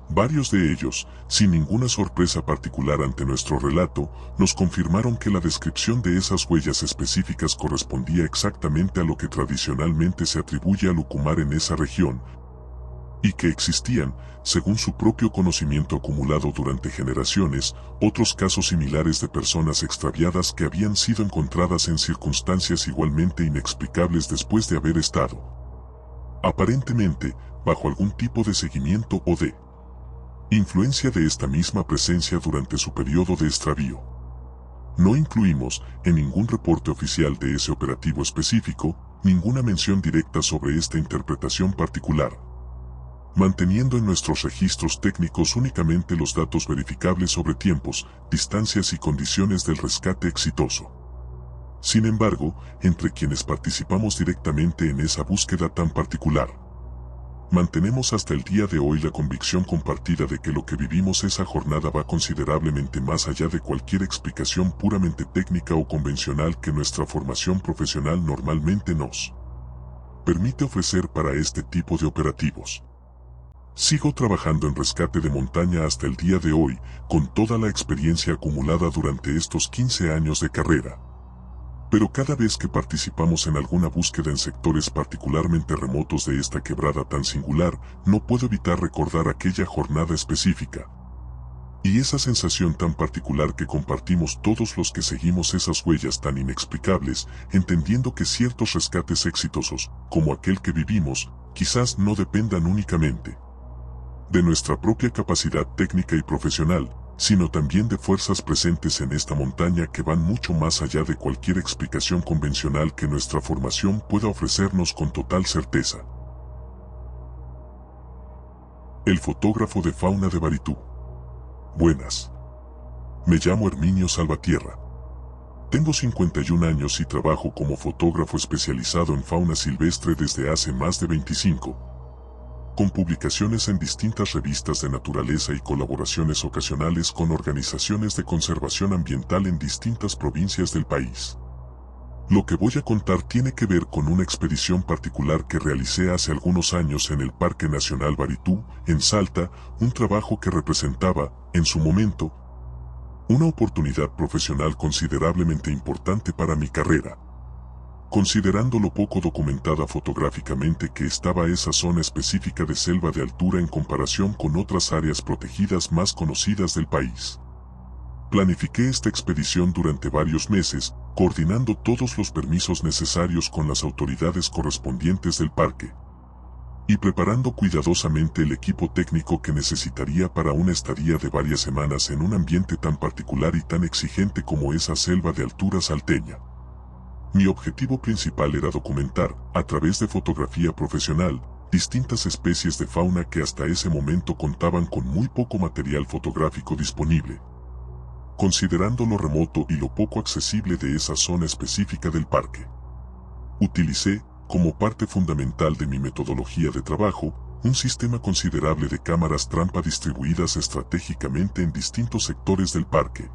Varios de ellos, sin ninguna sorpresa particular ante nuestro relato, nos confirmaron que la descripción de esas huellas específicas correspondía exactamente a lo que tradicionalmente se atribuye a Lucumar en esa región, y que existían, según su propio conocimiento acumulado durante generaciones, otros casos similares de personas extraviadas que habían sido encontradas en circunstancias igualmente inexplicables después de haber estado, aparentemente, bajo algún tipo de seguimiento o de influencia de esta misma presencia durante su periodo de extravío. No incluimos, en ningún reporte oficial de ese operativo específico, ninguna mención directa sobre esta interpretación particular, manteniendo en nuestros registros técnicos únicamente los datos verificables sobre tiempos, distancias y condiciones del rescate exitoso. Sin embargo, entre quienes participamos directamente en esa búsqueda tan particular, mantenemos hasta el día de hoy la convicción compartida de que lo que vivimos esa jornada va considerablemente más allá de cualquier explicación puramente técnica o convencional que nuestra formación profesional normalmente nos permite ofrecer para este tipo de operativos. Sigo trabajando en rescate de montaña hasta el día de hoy, con toda la experiencia acumulada durante estos 15 años de carrera. Pero cada vez que participamos en alguna búsqueda en sectores particularmente remotos de esta quebrada tan singular, no puedo evitar recordar aquella jornada específica. Y esa sensación tan particular que compartimos todos los que seguimos esas huellas tan inexplicables, entendiendo que ciertos rescates exitosos, como aquel que vivimos, quizás no dependan únicamente de nuestra propia capacidad técnica y profesional, sino también de fuerzas presentes en esta montaña que van mucho más allá de cualquier explicación convencional que nuestra formación pueda ofrecernos con total certeza. El fotógrafo de fauna de Baritú. Buenas. Me llamo Herminio Salvatierra. Tengo 51 años y trabajo como fotógrafo especializado en fauna silvestre desde hace más de 25, con publicaciones en distintas revistas de naturaleza y colaboraciones ocasionales con organizaciones de conservación ambiental en distintas provincias del país. Lo que voy a contar tiene que ver con una expedición particular que realicé hace algunos años en el Parque Nacional Baritú, en Salta, un trabajo que representaba, en su momento, una oportunidad profesional considerablemente importante para mi carrera. Considerando lo poco documentada fotográficamente que estaba esa zona específica de selva de altura en comparación con otras áreas protegidas más conocidas del país. Planifiqué esta expedición durante varios meses, coordinando todos los permisos necesarios con las autoridades correspondientes del parque y preparando cuidadosamente el equipo técnico que necesitaría para una estadía de varias semanas en un ambiente tan particular y tan exigente como esa selva de altura salteña. Mi objetivo principal era documentar, a través de fotografía profesional, distintas especies de fauna que hasta ese momento contaban con muy poco material fotográfico disponible. Considerando lo remoto y lo poco accesible de esa zona específica del parque, utilicé, como parte fundamental de mi metodología de trabajo, un sistema considerable de cámaras trampa distribuidas estratégicamente en distintos sectores del parque.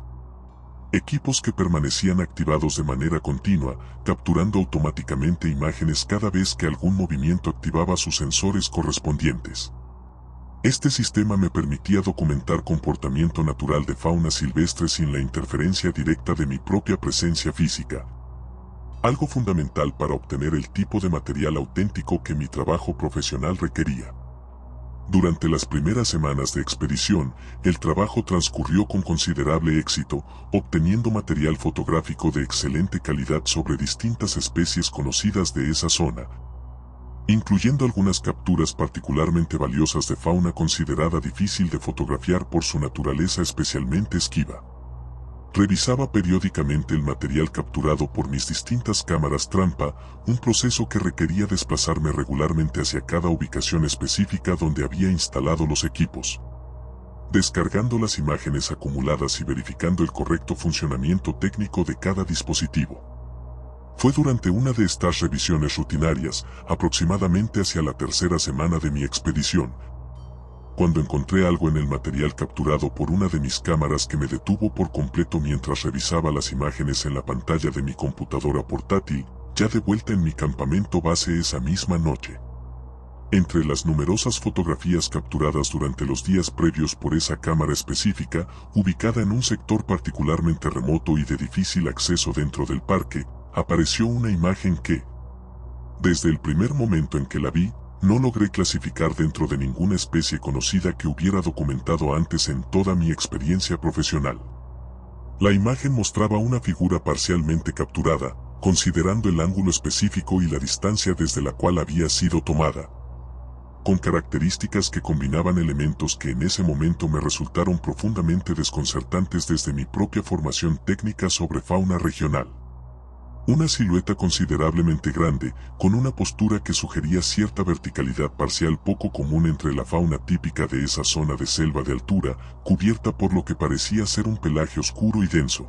Equipos que permanecían activados de manera continua, capturando automáticamente imágenes cada vez que algún movimiento activaba sus sensores correspondientes. Este sistema me permitía documentar comportamiento natural de fauna silvestre sin la interferencia directa de mi propia presencia física. Algo fundamental para obtener el tipo de material auténtico que mi trabajo profesional requería. Durante las primeras semanas de expedición, el trabajo transcurrió con considerable éxito, obteniendo material fotográfico de excelente calidad sobre distintas especies conocidas de esa zona, incluyendo algunas capturas particularmente valiosas de fauna considerada difícil de fotografiar por su naturaleza especialmente esquiva. Revisaba periódicamente el material capturado por mis distintas cámaras trampa, un proceso que requería desplazarme regularmente hacia cada ubicación específica donde había instalado los equipos, descargando las imágenes acumuladas y verificando el correcto funcionamiento técnico de cada dispositivo. Fue durante una de estas revisiones rutinarias, aproximadamente hacia la tercera semana de mi expedición, cuando encontré algo en el material capturado por una de mis cámaras que me detuvo por completo mientras revisaba las imágenes en la pantalla de mi computadora portátil, ya de vuelta en mi campamento base esa misma noche. Entre las numerosas fotografías capturadas durante los días previos por esa cámara específica, ubicada en un sector particularmente remoto y de difícil acceso dentro del parque, apareció una imagen que, desde el primer momento en que la vi, no logré clasificar dentro de ninguna especie conocida que hubiera documentado antes en toda mi experiencia profesional. La imagen mostraba una figura parcialmente capturada, considerando el ángulo específico y la distancia desde la cual había sido tomada, con características que combinaban elementos que en ese momento me resultaron profundamente desconcertantes desde mi propia formación técnica sobre fauna regional. Una silueta considerablemente grande, con una postura que sugería cierta verticalidad parcial poco común entre la fauna típica de esa zona de selva de altura, cubierta por lo que parecía ser un pelaje oscuro y denso,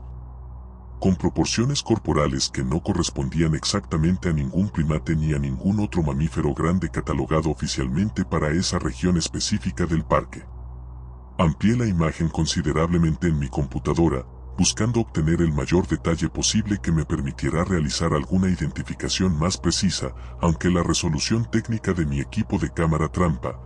con proporciones corporales que no correspondían exactamente a ningún primate ni a ningún otro mamífero grande catalogado oficialmente para esa región específica del parque. Amplié la imagen considerablemente en mi computadora, buscando obtener el mayor detalle posible que me permitiera realizar alguna identificación más precisa, aunque la resolución técnica de mi equipo de cámara trampa,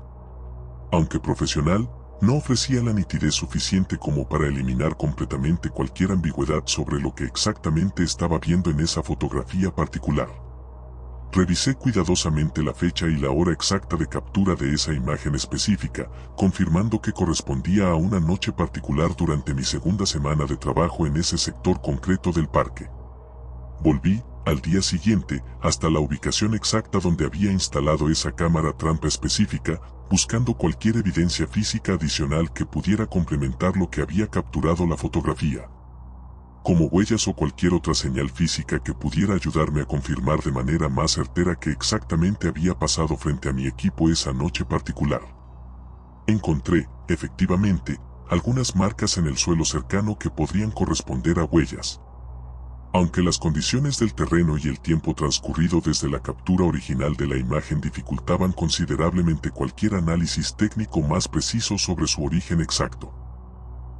aunque profesional, no ofrecía la nitidez suficiente como para eliminar completamente cualquier ambigüedad sobre lo que exactamente estaba viendo en esa fotografía particular. Revisé cuidadosamente la fecha y la hora exacta de captura de esa imagen específica, confirmando que correspondía a una noche particular durante mi segunda semana de trabajo en ese sector concreto del parque. Volví, al día siguiente, hasta la ubicación exacta donde había instalado esa cámara trampa específica, buscando cualquier evidencia física adicional que pudiera complementar lo que había capturado la fotografía, como huellas o cualquier otra señal física que pudiera ayudarme a confirmar de manera más certera que exactamente había pasado frente a mi equipo esa noche particular. Encontré, efectivamente, algunas marcas en el suelo cercano que podrían corresponder a huellas. Aunque las condiciones del terreno y el tiempo transcurrido desde la captura original de la imagen dificultaban considerablemente cualquier análisis técnico más preciso sobre su origen exacto.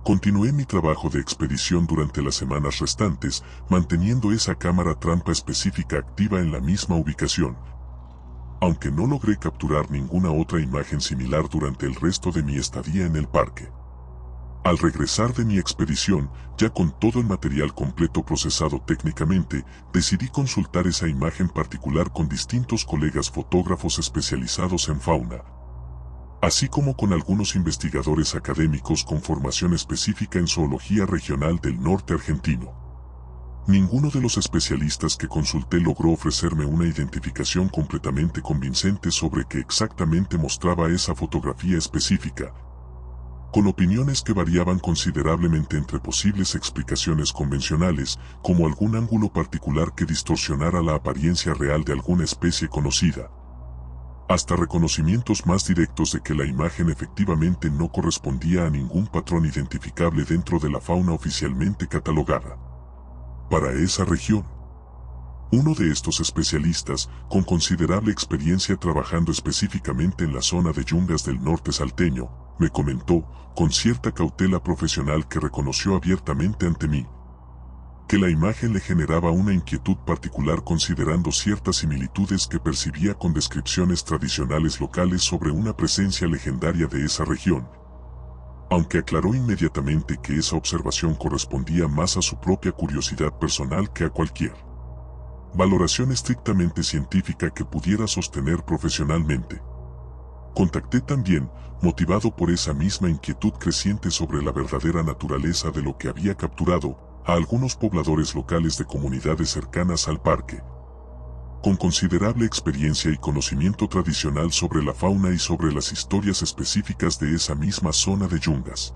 Continué mi trabajo de expedición durante las semanas restantes, manteniendo esa cámara trampa específica activa en la misma ubicación, aunque no logré capturar ninguna otra imagen similar durante el resto de mi estadía en el parque. Al regresar de mi expedición, ya con todo el material completo procesado técnicamente, decidí consultar esa imagen particular con distintos colegas fotógrafos especializados en fauna, así como con algunos investigadores académicos con formación específica en zoología regional del norte argentino. Ninguno de los especialistas que consulté logró ofrecerme una identificación completamente convincente sobre qué exactamente mostraba esa fotografía específica, con opiniones que variaban considerablemente entre posibles explicaciones convencionales, como algún ángulo particular que distorsionara la apariencia real de alguna especie conocida, hasta reconocimientos más directos de que la imagen efectivamente no correspondía a ningún patrón identificable dentro de la fauna oficialmente catalogada para esa región. Uno de estos especialistas, con considerable experiencia trabajando específicamente en la zona de yungas del norte salteño, me comentó, con cierta cautela profesional que reconoció abiertamente ante mí, que la imagen le generaba una inquietud particular considerando ciertas similitudes que percibía con descripciones tradicionales locales sobre una presencia legendaria de esa región, aunque aclaró inmediatamente que esa observación correspondía más a su propia curiosidad personal que a cualquier valoración estrictamente científica que pudiera sostener profesionalmente. Contacté también, motivado por esa misma inquietud creciente sobre la verdadera naturaleza de lo que había capturado, a algunos pobladores locales de comunidades cercanas al parque, con considerable experiencia y conocimiento tradicional sobre la fauna y sobre las historias específicas de esa misma zona de yungas.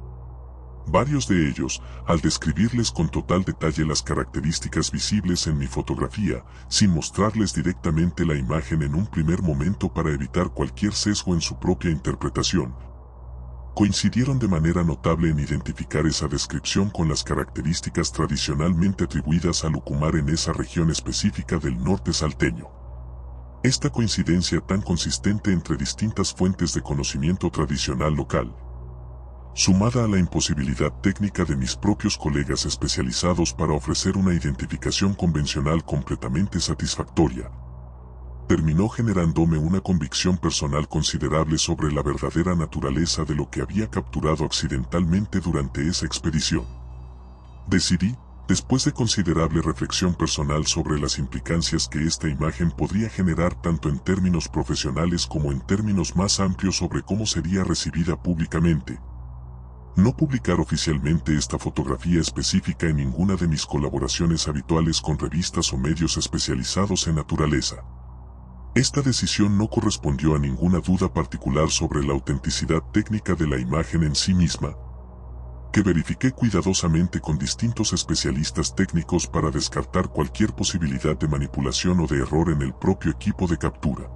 Varios de ellos, al describirles con total detalle las características visibles en mi fotografía, sin mostrarles directamente la imagen en un primer momento para evitar cualquier sesgo en su propia interpretación, coincidieron de manera notable en identificar esa descripción con las características tradicionalmente atribuidas al Ucumar en esa región específica del norte salteño. Esta coincidencia tan consistente entre distintas fuentes de conocimiento tradicional local, sumada a la imposibilidad técnica de mis propios colegas especializados para ofrecer una identificación convencional completamente satisfactoria, terminó generándome una convicción personal considerable sobre la verdadera naturaleza de lo que había capturado accidentalmente durante esa expedición. Decidí, después de considerable reflexión personal sobre las implicancias que esta imagen podría generar tanto en términos profesionales como en términos más amplios sobre cómo sería recibida públicamente, no publicar oficialmente esta fotografía específica en ninguna de mis colaboraciones habituales con revistas o medios especializados en naturaleza. Esta decisión no correspondió a ninguna duda particular sobre la autenticidad técnica de la imagen en sí misma, que verifiqué cuidadosamente con distintos especialistas técnicos para descartar cualquier posibilidad de manipulación o de error en el propio equipo de captura.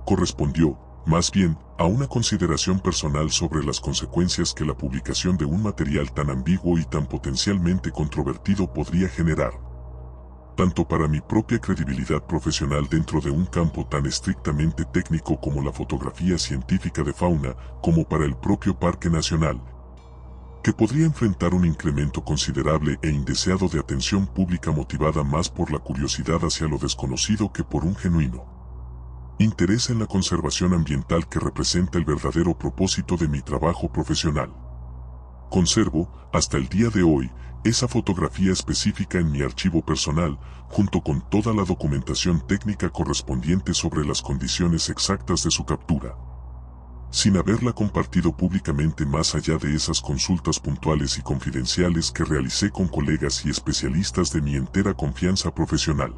Correspondió, más bien, a una consideración personal sobre las consecuencias que la publicación de un material tan ambiguo y tan potencialmente controvertido podría generar, tanto para mi propia credibilidad profesional dentro de un campo tan estrictamente técnico como la fotografía científica de fauna, como para el propio Parque Nacional, que podría enfrentar un incremento considerable e indeseado de atención pública motivada más por la curiosidad hacia lo desconocido que por un genuino interés en la conservación ambiental que representa el verdadero propósito de mi trabajo profesional. Conservo, hasta el día de hoy, esa fotografía específica en mi archivo personal, junto con toda la documentación técnica correspondiente sobre las condiciones exactas de su captura, sin haberla compartido públicamente más allá de esas consultas puntuales y confidenciales que realicé con colegas y especialistas de mi entera confianza profesional.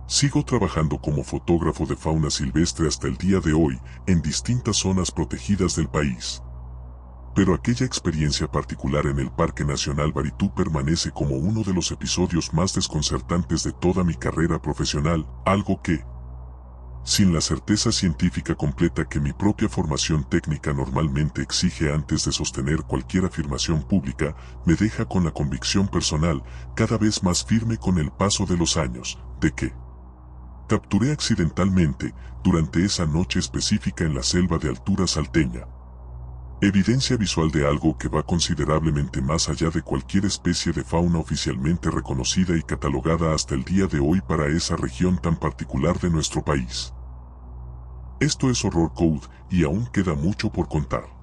Sigo trabajando como fotógrafo de fauna silvestre hasta el día de hoy, en distintas zonas protegidas del país. Pero aquella experiencia particular en el Parque Nacional Baritú permanece como uno de los episodios más desconcertantes de toda mi carrera profesional, algo que, sin la certeza científica completa que mi propia formación técnica normalmente exige antes de sostener cualquier afirmación pública, me deja con la convicción personal, cada vez más firme con el paso de los años, de que capturé accidentalmente, durante esa noche específica en la selva de altura salteña, evidencia visual de algo que va considerablemente más allá de cualquier especie de fauna oficialmente reconocida y catalogada hasta el día de hoy para esa región tan particular de nuestro país. Esto es Horror Code y aún queda mucho por contar.